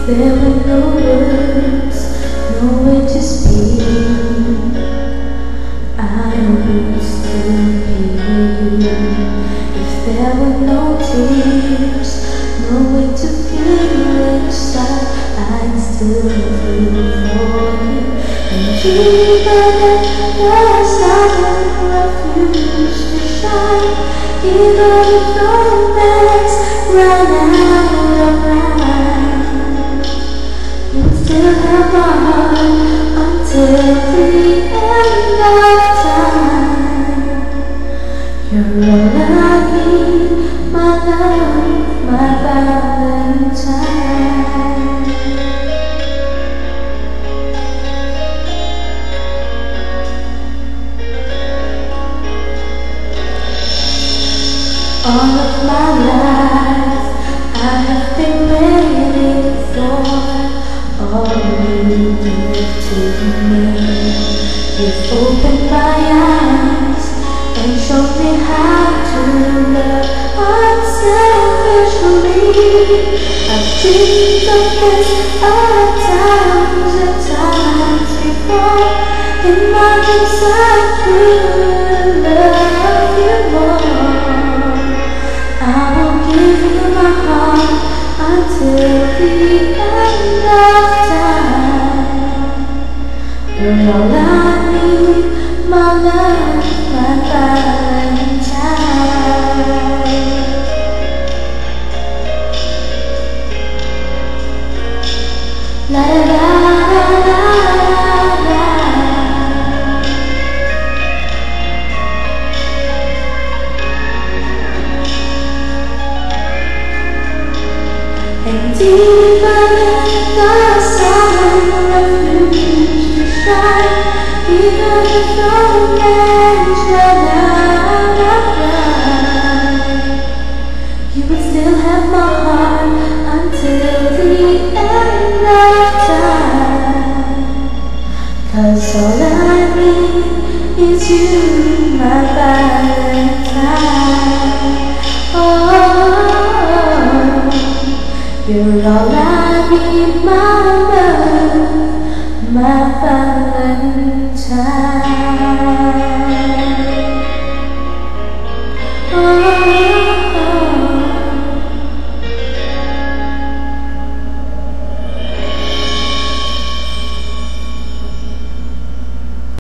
There were no words, nowhere to speak. I would still hear you. If there were no tears, no way to feel inside, I'd still feel for you. And even if there's silent refuge to shine, even if romance ran out of line, you'd still have my heart until the end of time. You're all I need, my love, my Valentine. All of my life I have been waiting for all you give to me. You've opened my eyes and showed me how to love unselfishly. I've dreamed of this times and times before. In my dreams I could love you more. I will give you my heart until the end of time. You're all I need, my love, my Valentine. La la la la la. And even if the sun refused to shine, even if romance ran out of line, you would still have my heart until the end of time. 'Cause all I need is you, my Valentine. Oh, you're all I need.